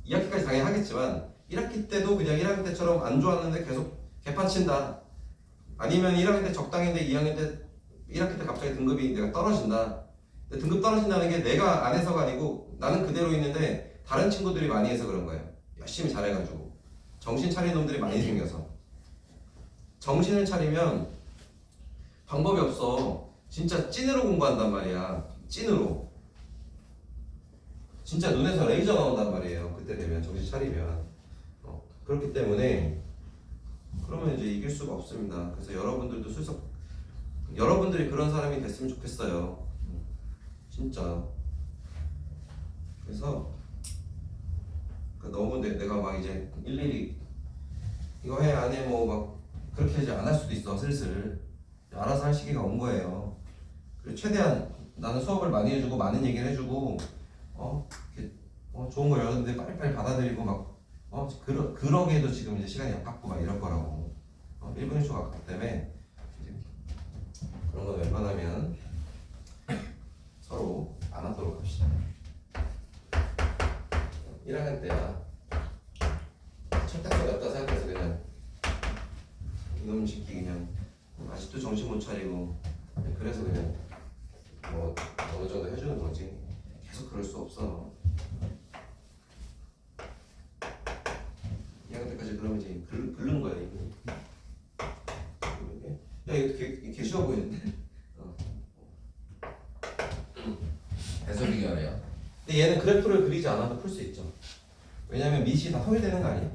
2학기까지 당연히 하겠지만 1학기 때도 그냥 1학년 때처럼 안 좋았는데 계속 개판 친다. 아니면 1학년 때 적당인데 2학년 때 1학기 때 갑자기 등급이 내가 떨어진다. 근데 등급 떨어진다는 게 내가 안 해서가 아니고 나는 그대로 있는데 다른 친구들이 많이 해서 그런 거예요. 열심히 잘해가지고 정신 차린 놈들이 많이 생겨서. 정신을 차리면 방법이 없어. 진짜 찐으로 공부한단 말이야. 찐으로. 진짜 눈에서 레이저 나온단 말이에요. 그때 되면 정신 차리면. 그렇기 때문에 그러면 이제 이길 수가 없습니다. 그래서 여러분들도 여러분들이 그런 사람이 됐으면 좋겠어요. 진짜. 그래서 너무 내가 막 이제 일일이 이거 해 안 해 뭐 막 그렇게 이제 안 할 수도 있어. 슬슬 알아서 할 시기가 온 거예요. 그리고 최대한 나는 수업을 많이 해주고 많은 얘기를 해주고 이렇게, 좋은 걸 여러분들이 빨리빨리 받아들이고 막 그러기에도 지금 이제 시간이 아깝고 막 이럴 거라고. 1분 1초 아깝기 때문에 이제 그런 거 웬만하면 서로 안 하도록 합시다. 1학년 때야 철딱서리 없다 생각해서 그냥 이놈 새끼 그냥 아직도 정신 못 차리고 그래서 그냥 뭐 어느 정도 해주는 거지. 계속 그럴 수 없어. 2학년 때까지 그러면 이제 긁는 거야 이미. 야 이거 개 쉬워 보이는데. 대소비결이요. 근데 얘는 그래프를 그리지 않아도 풀 수 있죠. 왜냐면 밑이 다 통일되는 거 아니야?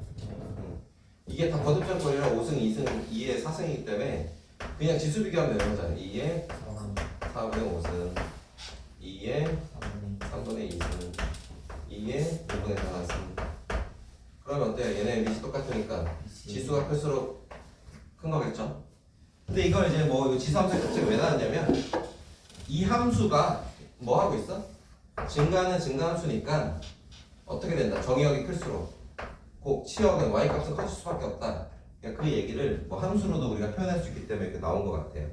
이게 다 거듭점꼴이라 5승, 2승, 2에 4승이기 때문에 그냥 지수 비교하면 되는 거잖아요. 2에 4분의 5승, 2에 3분의 2승, 2에 5분의 4승. 그러면 어때요? 얘네 밑이 똑같으니까 지수가 클수록 큰 거겠죠? 근데 이걸 이제 뭐 지수함수에 갑자기 왜 나왔냐면 이 함수가 뭐 하고 있어? 증가는 증가함수니까 어떻게 된다? 정의역이 클수록 곧 치역은 y값은 커질 수밖에 없다. 그러니까 그 얘기를 뭐 함수로도 우리가 표현할 수 있기 때문에 이렇게 나온 것 같아요.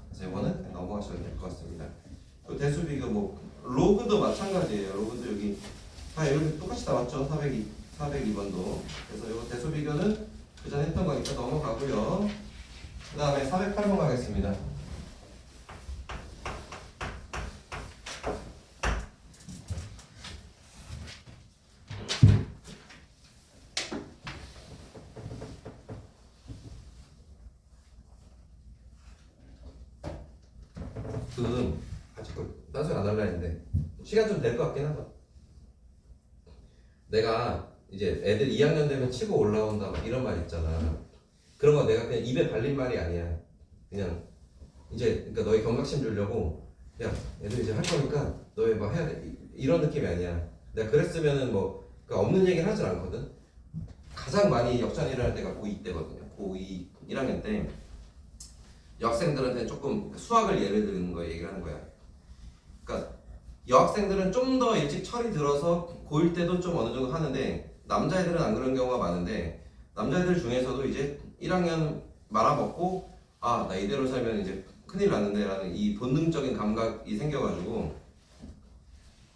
그래서 이거는 그냥 넘어가셔도 될 것 같습니다. 또 대수비교 뭐 로그도 마찬가지예요. 로그도 여기 다 여기 똑같이 나왔죠. 402번도. 그래서 이거 대수비교는 그 전에 했던 거니까 넘어가고요. 그 다음에 408번 가겠습니다. 가끔 자꾸 딴소리 안 할라 했는데 시간 좀 될 것 같긴 하다. 내가 이제 애들 2학년 되면 치고 올라온다 막 이런 말 있잖아. 그런 거 내가 그냥 입에 발린 말이 아니야. 그냥 이제 그러니까 너희 경각심 주려고 야 애들 이제 할 거니까 너희 막 해야 돼 이런 느낌이 아니야. 내가 그랬으면은 뭐 그러니까 없는 얘기를 하진 않거든. 가장 많이 역전이 일어날 때가 고2 때거든요. 고2 1학년 때 여학생들한테 조금 수학을 예를 드는 거 얘기를 하는 거야. 그러니까 여학생들은 좀 더 일찍 철이 들어서 고1 때도 좀 어느 정도 하는데 남자애들은 안 그런 경우가 많은데 남자애들 중에서도 이제 1학년 말아먹고 아 나 이대로 살면 이제 큰일 났는데 라는 이 본능적인 감각이 생겨가지고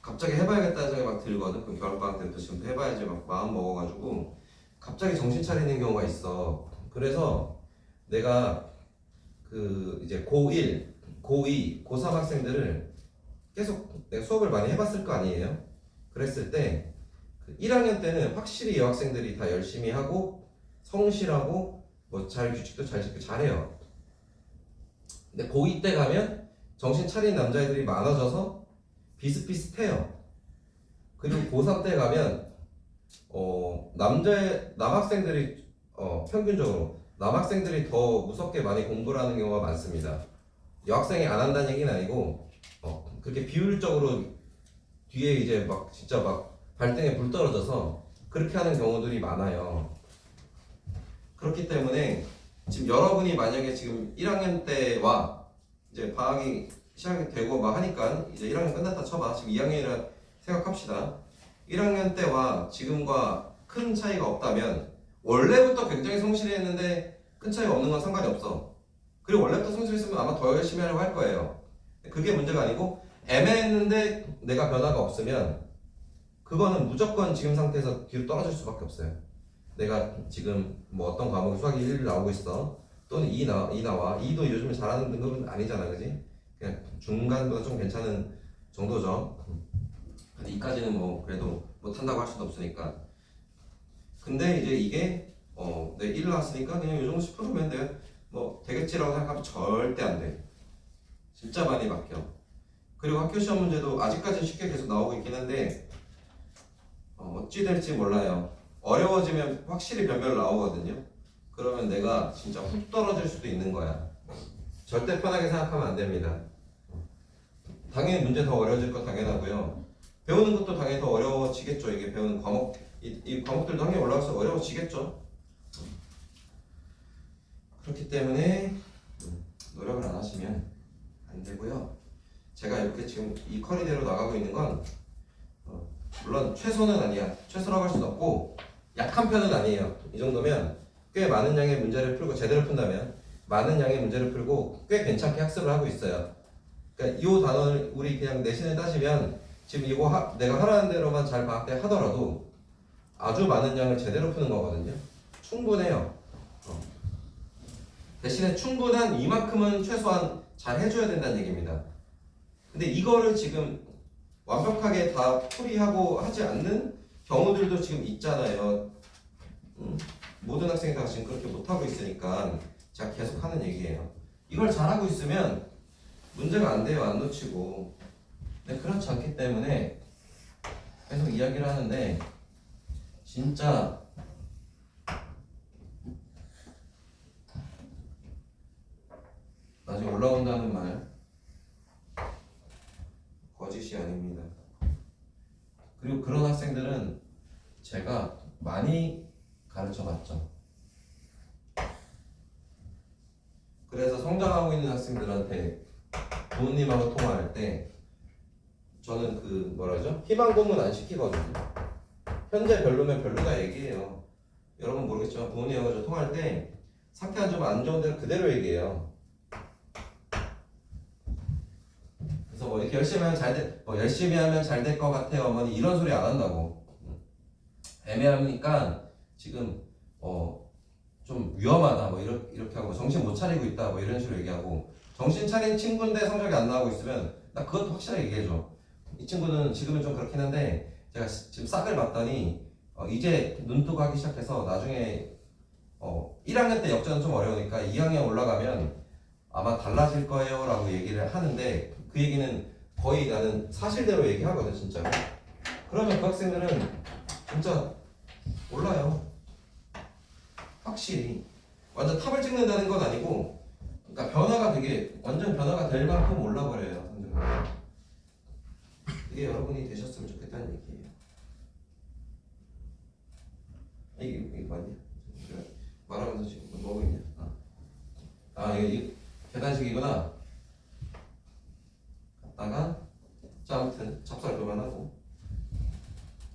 갑자기 해봐야겠다는 생각이 막 들거든. 그럼 겨울방학 때부터 지금도 해봐야지 막 마음 먹어가지고 갑자기 정신 차리는 경우가 있어. 그래서 내가 그 이제 고1, 고2, 고3 학생들을 계속 내가 수업을 많이 해봤을 거 아니에요. 그랬을 때 1학년 때는 확실히 여학생들이 다 열심히 하고 성실하고 뭐 잘 규칙도 잘 지키고 잘해요. 근데 고2 때 가면 정신 차린 남자애들이 많아져서 비슷비슷해요. 그리고 고3 때 가면 남학생들이 평균적으로 남학생들이 더 무섭게 많이 공부를 하는 경우가 많습니다. 여학생이 안 한다는 얘기는 아니고 그렇게 비율적으로 뒤에 이제 막 진짜 막 발등에 불 떨어져서 그렇게 하는 경우들이 많아요. 그렇기 때문에 지금 여러분이 만약에 지금 1학년 때와 이제 방학이 시작이 되고 막 하니까 이제 1학년 끝났다 쳐봐. 지금 2학년이라 생각합시다. 1학년 때와 지금과 큰 차이가 없다면 원래부터 굉장히 성실했는데 큰 차이가 없는 건 상관이 없어. 그리고 원래부터 성실했으면 아마 더 열심히 하려고 할 거예요. 그게 문제가 아니고 애매했는데 내가 변화가 없으면 그거는 무조건 지금 상태에서 뒤로 떨어질 수밖에 없어요. 내가 지금 뭐 어떤 과목이 수학이 1 나오고 있어. 또는 2 나와. 2도 요즘에 잘하는 등급은 아니잖아, 그지? 그냥 중간보다 좀 괜찮은 정도죠. 근데 2까지는 뭐 그래도 못한다고 할 수도 없으니까. 근데 이제 이게 내 1 나왔으니까 그냥 요 정도씩 풀으면 내가 뭐 되겠지라고 생각하면 절대 안 돼. 진짜 많이 바뀌어. 그리고 학교 시험 문제도 아직까지는 쉽게 계속 나오고 있긴 한데 어찌 될지 몰라요. 어려워지면 확실히 변별 나오거든요. 그러면 내가 진짜 훅 떨어질 수도 있는 거야. 절대 편하게 생각하면 안 됩니다. 당연히 문제 더 어려워질 거 당연하고요. 배우는 것도 당연히 더 어려워지겠죠. 이게 배우는 과목, 이 과목들도 당연히 올라가서 어려워지겠죠. 그렇기 때문에 노력을 안 하시면 안 되고요. 제가 이렇게 지금 이 커리대로 나가고 있는 건 물론 최소는 아니야. 최소라고 할 수는 없고 약한 편은 아니에요. 이 정도면 꽤 많은 양의 문제를 풀고 제대로 푼다면 많은 양의 문제를 풀고 꽤 괜찮게 학습을 하고 있어요. 그러니까 이 단어를 우리 그냥 내신을 따지면 지금 이거 내가 하라는 대로만 잘 방학 때 하더라도 아주 많은 양을 제대로 푸는 거거든요. 충분해요. 대신에 충분한 이만큼은 최소한 잘 해줘야 된다는 얘기입니다. 근데 이거를 지금 완벽하게 다 풀이하고 하지 않는 경우들도 지금 있잖아요. 모든 학생이 다 지금 그렇게 못하고 있으니까 제가 계속 하는 얘기예요. 이걸 잘하고 있으면 문제가 안 돼요. 안 놓치고. 근데 그렇지 않기 때문에 계속 이야기를 하는데 진짜 나중에 올라온다는 말 거짓이 아닙니다. 그리고 그런 학생들은 제가 많이 가르쳐봤죠. 그래서 성장하고 있는 학생들한테 부모님하고 통화할 때 저는 그 뭐라죠? 희망 고문 안 시키거든요. 현재 별로면 별로다 얘기해요. 여러분 모르겠지만 부모님하고 통화할 때 상태가 좀 안 좋은 데는 그대로 얘기해요. 그래서 뭐 이렇게 열심히 하면 열심히 하면 잘 될 것 같아요 어머니 이런 소리 안 한다고. 애매하니까 지금 좀 위험하다 뭐 이렇게 하고 정신 못 차리고 있다 뭐 이런 식으로 얘기하고 정신 차린 친구인데 성적이 안 나오고 있으면 나 그것도 확실하게 얘기해줘. 이 친구는 지금은 좀 그렇긴 한데 제가 지금 싹을 봤더니 이제 눈 뜨고 하기 시작해서 나중에 1학년 때 역전은 좀 어려우니까 2학년 올라가면 아마 달라질 거예요 라고 얘기를 하는데 그 얘기는 거의 나는 사실대로 얘기하거든 진짜로. 그러면 그 학생들은 진짜 몰라요. 확실히 완전 탑을 찍는다는 건 아니고 그러니까 변화가 되게 완전 변화가 될 만큼 올라버려요. 성적이. 이게 여러분이 되셨으면 좋겠다는 얘기예요. 이게 맞냐? 말하면서 지금 뭐 하고 있냐? 이게 계단식이구나. 갔다가 자 아무튼 잡살 그만하고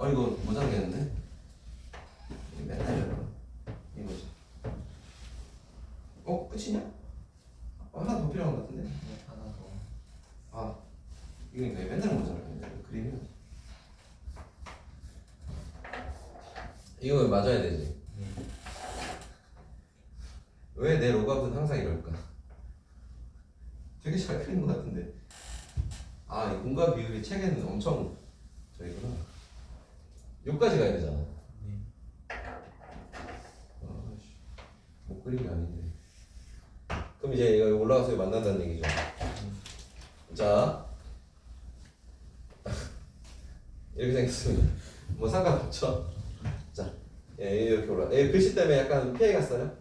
이거 모자라겠는데? 맨날 열어 이거지. 끝이냐? 하나 더 필요한 것 같은데? 네, 하나 더. 이거 왜 맨날 모자라겠는데? 그림이 이거 왜 맞아야 되지? 네. 왜 내 로그아웃은 항상 이럴까? 되게 잘 그린 것 같은데. 이 공간 비율이 책에는 엄청 저기구나. 여기까지 가야 되잖아. 네. 못 그린 게 아닌데. 그럼 이제 이거 올라가서 만난다는 얘기죠. 자, 이렇게 생겼습니다. 뭐 상관없죠. 자, 이렇게 올라. 글씨 때문에 약간 피해 갔어요.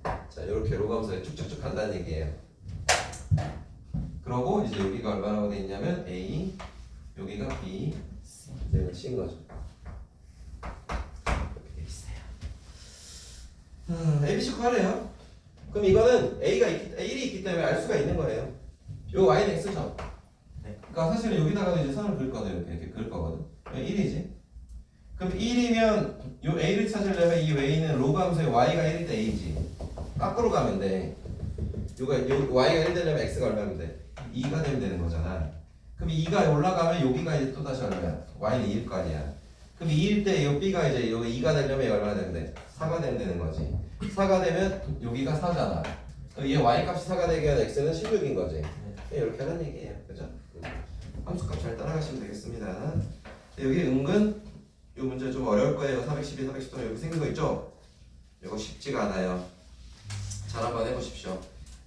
자, 이렇게 로그하면서 쭉쭉쭉 간다는 얘기예요. 그러고 이제 여기가 얼마나 돼 있냐면 A, 여기가 B, 여기가 C인 거죠. 이렇게 돼 있어요. A, B, C 구하래요. 그럼 이거는 A가 1이 있기 때문에 알 수가 있는 거예요. 요 Y는 X죠. 네. 그러니까 사실은 여기다가 이제 선을 그을 거거든. 이렇게 그을 거거든. 1이지. 그럼 1이면 요 A를 찾으려면 이 Y는 로그 함수의 Y가 1일 때 A지. 거꾸로 가면 돼. 요 Y가 1 되려면 X가 얼마면 돼? 2가 되면 되는 거잖아. 그럼 2가 올라가면 여기가 이제 또 다시 얼마야? Y는 2일 거 아니야. 그럼 2일 때 요 B가 이제 요 2가 되려면 얘가 얼마나 되면 돼? 4가 되면 되는 거지. 4가 되면 여기가 4잖아. 그럼 얘 Y 값이 4가 되게 하면 X는 16인 거지. 이렇게 하는 얘기예요. 그죠? 함수값 잘 따라가시면 되겠습니다. 여기 은근 이 문제 좀 어려울 거예요. 412, 410도 여기 생긴 거 있죠? 이거 쉽지가 않아요. 잘 한번 해보십시오.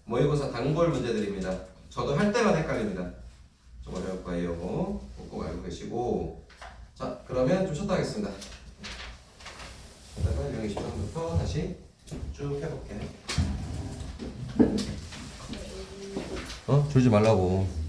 모의고사 단골 문제들입니다. 저도 할 때만 헷갈립니다. 좀 어려울 거예요. 꼭 알고 계시고. 자, 그러면 좀 쉬었다 하겠습니다. 이따가 2020번부터 다시 쭉 해볼게요. 졸지 말라고.